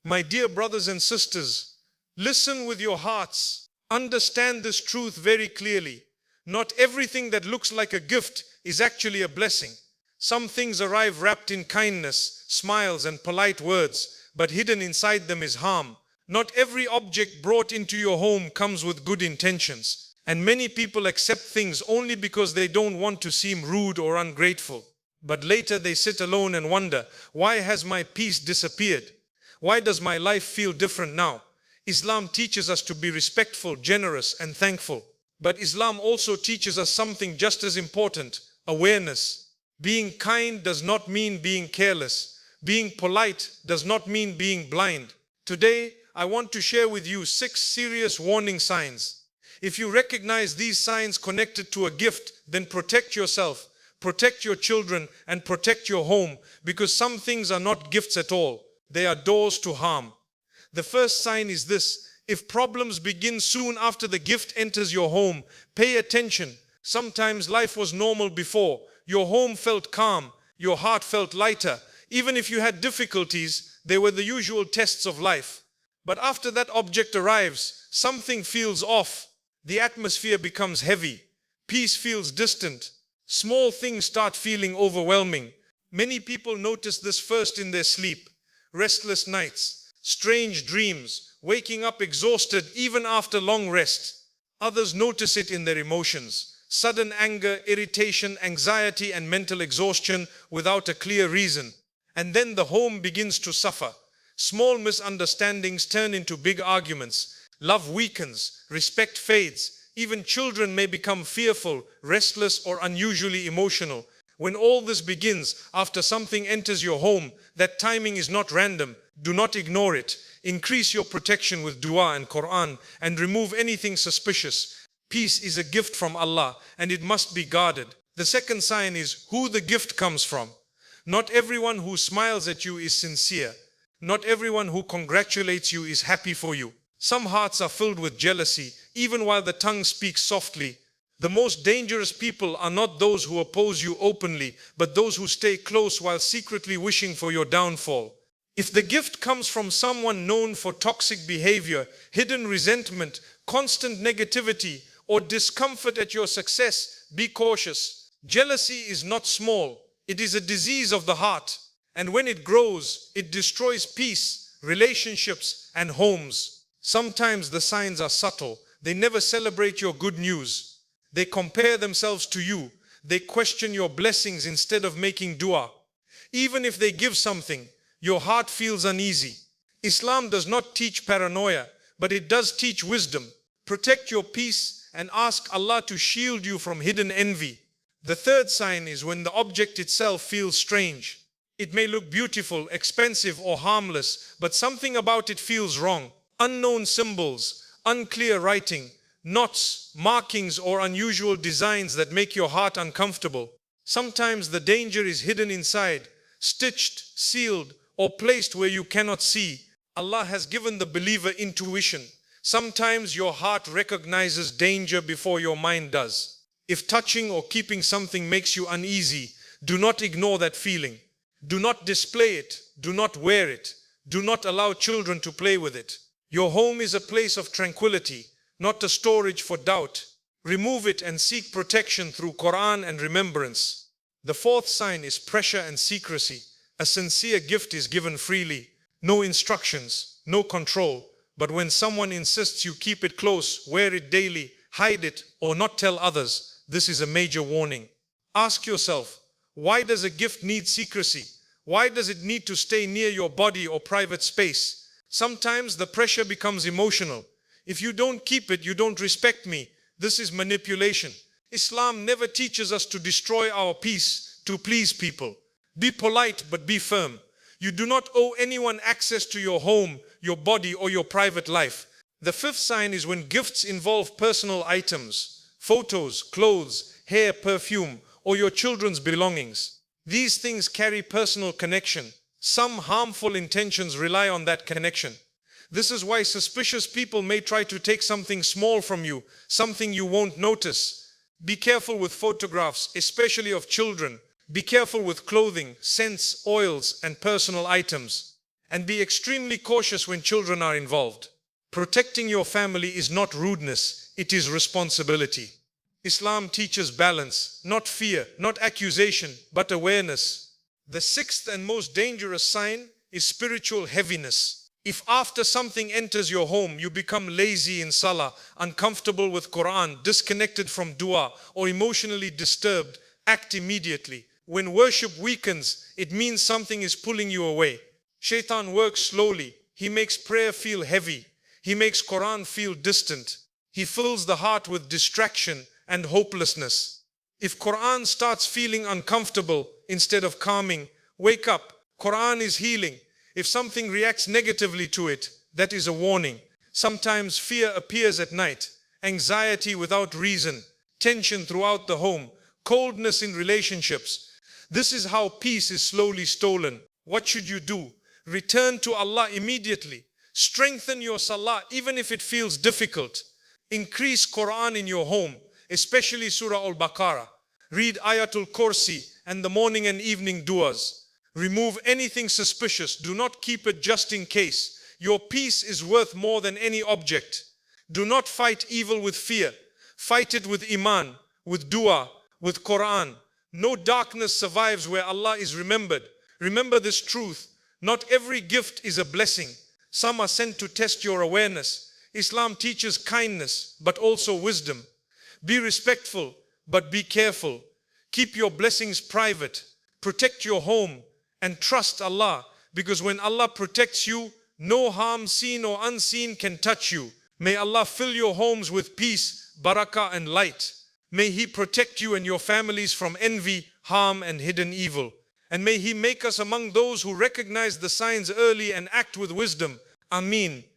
My dear brothers and sisters, listen with your hearts. Understand this truth very clearly. Not everything that looks like a gift is actually a blessing. Some things arrive wrapped in kindness, smiles, and polite words, but hidden inside them is harm. Not every object brought into your home comes with good intentions, and many people accept things only because they don't want to seem rude or ungrateful. But later they sit alone and wonder, why has my peace disappeared? Why does my life feel different now? Islam teaches us to be respectful, generous, and thankful. But Islam also teaches us something just as important: awareness. Being kind does not mean being careless. Being polite does not mean being blind. Today, I want to share with you 6 serious warning signs. If you recognize these signs connected to a gift, then protect yourself, protect your children, and protect your home, because some things are not gifts at all. They are doors to harm. The first sign is this: if problems begin soon after the gift enters your home, pay attention. Sometimes life was normal before. Your home felt calm, your heart felt lighter. Even if you had difficulties, they were the usual tests of life. But after that object arrives, something feels off. The atmosphere becomes heavy. Peace feels distant. Small things start feeling overwhelming. Many people notice this first in their sleep. Restless nights, strange dreams, waking up exhausted even after long rest. Others notice it in their emotions. Sudden anger, irritation, anxiety, and mental exhaustion without a clear reason. And then the home begins to suffer. Small misunderstandings turn into big arguments. Love weakens, respect fades. Even children may become fearful, restless, or unusually emotional. When all this begins after something enters your home, that timing is not random. Do not ignore it. Increase your protection with dua and Quran, and remove anything suspicious. Peace is a gift from Allah, and it must be guarded. The second sign is who the gift comes from. Not everyone who smiles at you is sincere. Not everyone who congratulates you is happy for you. Some hearts are filled with jealousy, even while the tongue speaks softly. The most dangerous people are not those who oppose you openly, but those who stay close while secretly wishing for your downfall. If the gift comes from someone known for toxic behavior, hidden resentment, constant negativity, or discomfort at your success, be cautious. Jealousy is not small. It is a disease of the heart. And when it grows, it destroys peace, relationships, and homes. Sometimes the signs are subtle. They never celebrate your good news. They compare themselves to you. They question your blessings instead of making dua. Even if they give something, your heart feels uneasy. Islam does not teach paranoia, but it does teach wisdom. Protect your peace and ask Allah to shield you from hidden envy. The third sign is when the object itself feels strange. It may look beautiful, expensive, or harmless, but something about it feels wrong. Unknown symbols, unclear writing, knots, markings, or unusual designs that make your heart uncomfortable. Sometimes the danger is hidden inside, stitched, sealed, or placed where you cannot see. Allah has given the believer intuition. Sometimes your heart recognizes danger before your mind does. If touching or keeping something makes you uneasy, do not ignore that feeling. Do not display it. Do not wear it. Do not allow children to play with it. Your home is a place of tranquility, not a storage for doubt. Remove it and seek protection through Quran and remembrance. The fourth sign is pressure and secrecy. A sincere gift is given freely. No instructions, no control. But when someone insists you keep it close, wear it daily, hide it, or not tell others, this is a major warning. Ask yourself, why does a gift need secrecy? Why does it need to stay near your body or private space? Sometimes the pressure becomes emotional. If you don't keep it, you don't respect me. This is manipulation. Islam never teaches us to destroy our peace to please people. Be polite, but be firm. You do not owe anyone access to your home, your body, or your private life. The fifth sign is when gifts involve personal items, photos, clothes, hair, perfume, or your children's belongings. These things carry personal connection. Some harmful intentions rely on that connection. This is why suspicious people may try to take something small from you, something you won't notice. Be careful with photographs, especially of children. Be careful with clothing, scents, oils, and personal items. And be extremely cautious when children are involved. Protecting your family is not rudeness, it is responsibility. Islam teaches balance, not fear, not accusation, but awareness. The sixth and most dangerous sign is spiritual heaviness. If after something enters your home, you become lazy in salah, uncomfortable with Quran, disconnected from dua, or emotionally disturbed, act immediately. When worship weakens, it means something is pulling you away. Shaitan works slowly. He makes prayer feel heavy. He makes Quran feel distant. He fills the heart with distraction and hopelessness. If Quran starts feeling uncomfortable instead of calming, wake up. Quran is healing. If something reacts negatively to it, that is a warning. Sometimes fear appears at night, anxiety without reason, tension throughout the home, coldness in relationships. This is how peace is slowly stolen. What should you do? Return to Allah immediately. Strengthen your salah even if it feels difficult. Increase Quran in your home, especially Surah Al-Baqarah. Read Ayatul Kursi and the morning and evening du'as. Remove anything suspicious. Do not keep it just in case. Your peace is worth more than any object. Do not fight evil with fear. Fight it with Iman, with dua, with Quran. No darkness survives where Allah is remembered. Remember this truth. Not every gift is a blessing. Some are sent to test your awareness. Islam teaches kindness, but also wisdom. Be respectful, but be careful. Keep your blessings private. Protect your home and trust Allah, because when Allah protects you, no harm seen or unseen can touch you. May Allah fill your homes with peace, barakah and light. May He protect you and your families from envy, harm and hidden evil. And may He make us among those who recognize the signs early and act with wisdom. Ameen.